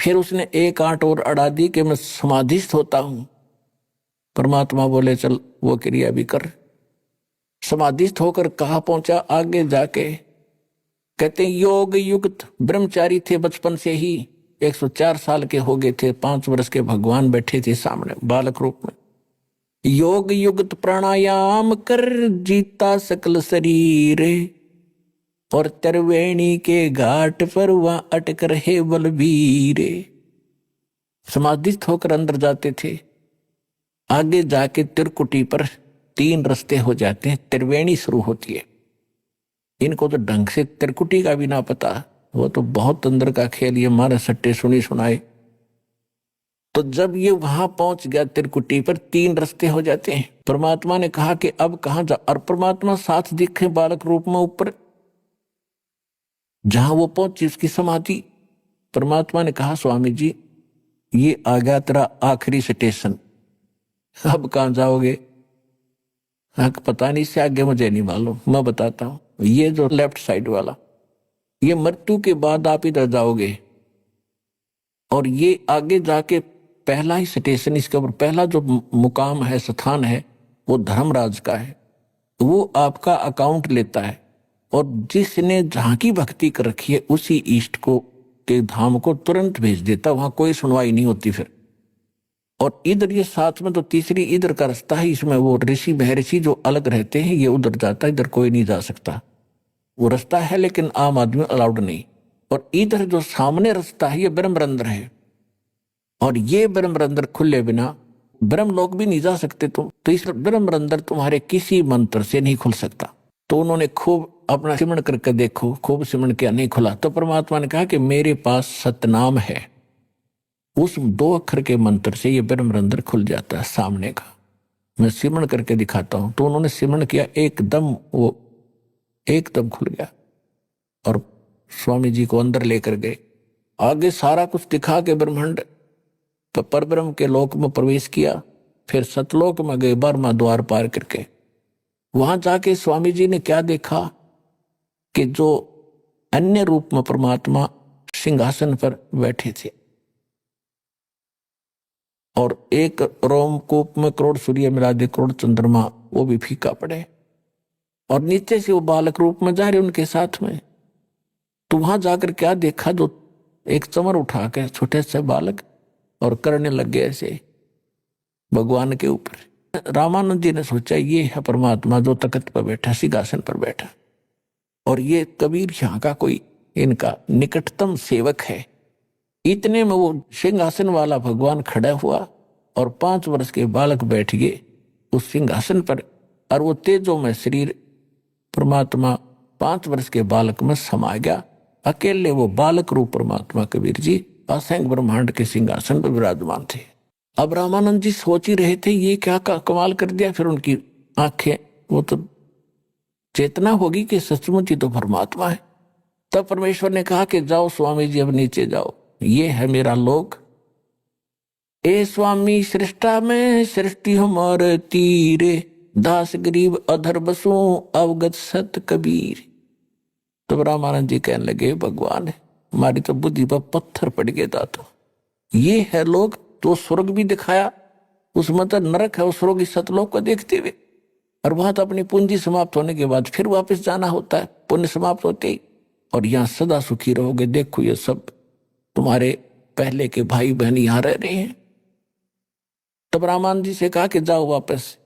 फिर उसने एक आंट और अड़ा दी कि मैं समाधिस्थ होता हूं। परमात्मा बोले चल वो क्रिया भी कर। समाधिस्थ होकर कहाँ पहुंचा आगे जाके, कहते योग युक्त ब्रह्मचारी थे बचपन से ही, 104 साल के हो गए थे, 5 वर्ष के भगवान बैठे थे सामने बालक रूप में। योग युक्त प्राणायाम कर जीता सकल शरीर, और त्रिवेणी के घाट पर वहां अटक रहे बलबीर। समाधिस्थ होकर अंदर जाते थे, आगे जाके त्रिकुटी पर 3 रास्ते हो जाते हैं, त्रिवेणी शुरू होती है। इनको तो ढंग से त्रिकुटी का भी ना पता, वो तो बहुत अंदर का खेल, ये मारे सट्टे सुनी सुनाए। तो जब ये वहां पहुंच गया त्रिकुटी पर 3 रास्ते हो जाते हैं। परमात्मा ने कहा कि अब कहां जा, और परमात्मा साथ दिखे बालक रूप में ऊपर। जहां वो पहुंची उसकी समाधि, परमात्मा ने कहा स्वामी जी ये आ गया तेरा आखिरी स्टेशन, अब कहां जाओगे? हाँ पता नहीं, इससे आगे मुझे नहीं मालूम, मैं बताता हूं। ये जो लेफ्ट साइड वाला, ये मृत्यु के बाद आप इधर जाओगे, और ये आगे जाके पहला ही स्टेशन, इसके ऊपर पहला जो मुकाम है, स्थान है, वो धर्मराज का है। वो आपका अकाउंट लेता है, और जिसने जहां की भक्ति कर रखी है उसी इष्ट को के धाम को तुरंत भेज देता, वहां कोई सुनवाई नहीं होती फिर। और इधर ये साथ में तो तीसरी इधर का रास्ता है, इसमें वो ऋषि महर्षि जो अलग रहते हैं, ये उधर जाता है, इधर कोई नहीं जा सकता। वो रास्ता है लेकिन आम आदमी अलाउड नहीं। और इधर जो सामने रास्ता है ये ब्रह्मरंध्र है, और ये ब्रह्मरंध्र खुले बिना ब्रह्म लोक भी नहीं जा सकते तुम, तो इस ब्रह्मरंध्र तुम्हारे किसी मंत्र से नहीं खुल सकता। तो उन्होंने खूब अपना सिमरण करके देखो, खूब सिमरण किया, नहीं खुला। तो परमात्मा ने कहा कि मेरे पास सतनाम है, उस 2 अक्षर के मंत्र से ये ब्रह्मरंध्र खुल जाता है सामने का। मैं सिमरण करके दिखाता हूं। तो उन्होंने सिमरण किया, एकदम वो एकदम खुल गया, और स्वामी जी को अंदर लेकर गए। आगे सारा कुछ दिखा के ब्रह्मांड परब्रह्म के लोक में प्रवेश किया। फिर सतलोक में गए, 12वां द्वार पार करके। वहां जाके स्वामी जी ने क्या देखा कि जो अन्य रूप में परमात्मा सिंहासन पर बैठे थे, और एक रोमकूप में करोड़ सूर्य मिला दे, करोड़ चंद्रमा, वो भी फीका पड़े, और नीचे से वो बालक रूप में जा रहे उनके साथ में। तो वहां जाकर क्या देखा, जो एक चमर उठा के छोटे से बालक और करने लग गए ऐसे भगवान के ऊपर। रामानंद जी ने सोचा ये है परमात्मा जो तख्त पर बैठा, सिंहासन पर बैठा, और ये कबीर यहाँ का कोई इनका निकटतम सेवक है। इतने में वो सिंहासन वाला भगवान खड़ा हुआ, और 5 वर्ष के बालक बैठ गए उस सिंहासन पर, और वो तेजो में शरीर परमात्मा 5 वर्ष के बालक में समा गया। अकेले वो बालक रूप परमात्मा कबीर जी असंख्य ब्रह्मांड के सिंहासन पर विराजमान थे। अब रामानंद जी सोच ही रहे थे ये क्या कमाल कर दिया। फिर उनकी आंखें, वो तो चेतना होगी कि सचमुच ही तो परमात्मा है। तब परमेश्वर ने कहा कि जाओ स्वामी जी अब नीचे जाओ, ये है मेरा लोक। ए स्वामी सृष्टा में सृष्टि हमारे तीरे, दास गरीब अधर बसो अवगत सत कबीर। तो रामानंद जी कहने लगे भगवान हमारी तो बुद्धि पर पत्थर पड़ गया था। तो ये है लोग, तो स्वर्ग भी दिखाया, उसमें तो नरक है, उस स्वर्ग इस सतलोक को देखते हुए। और वहां तो अपनी पूंजी समाप्त होने के बाद फिर वापस जाना होता है, पुण्य समाप्त होते ही। और यहाँ सदा सुखी रहोगे। देखो ये सब तुम्हारे पहले के भाई बहन यहाँ रह रहे हैं। तब रामानंद जी से कहा कि जाओ वापस।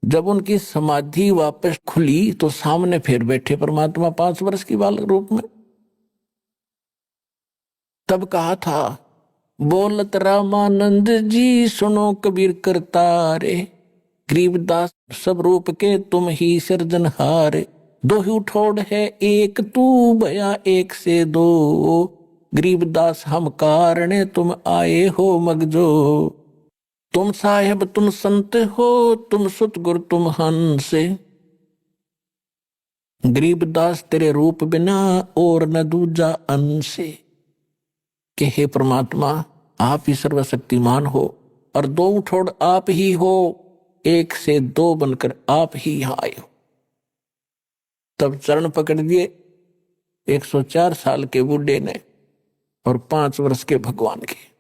जब उनकी समाधि वापस खुली तो सामने फिर बैठे परमात्मा 5 वर्ष की बालक रूप में। तब कहा था बोलत रामानंद जी सुनो कबीर करतारे, गरीबदास सब रूप के तुम ही सिरजनहार। दो ही ठोड़ है एक तू भया एक से दो, गरीबदास हम कारणे तुम आए हो मगजो। तुम साहेब तुम संत हो, तुम सुत गुरु तुम हंस, गरीबदास तेरे रूप बिना और न दूजा अंश। कि हे परमात्मा आप ही सर्वशक्तिमान हो, और 2 ठोड़ आप ही हो, 1 से 2 बनकर आप ही यहां आए हो। तब चरण पकड़ दिए 104 साल के बूढ़े ने, और 5 वर्ष के भगवान के।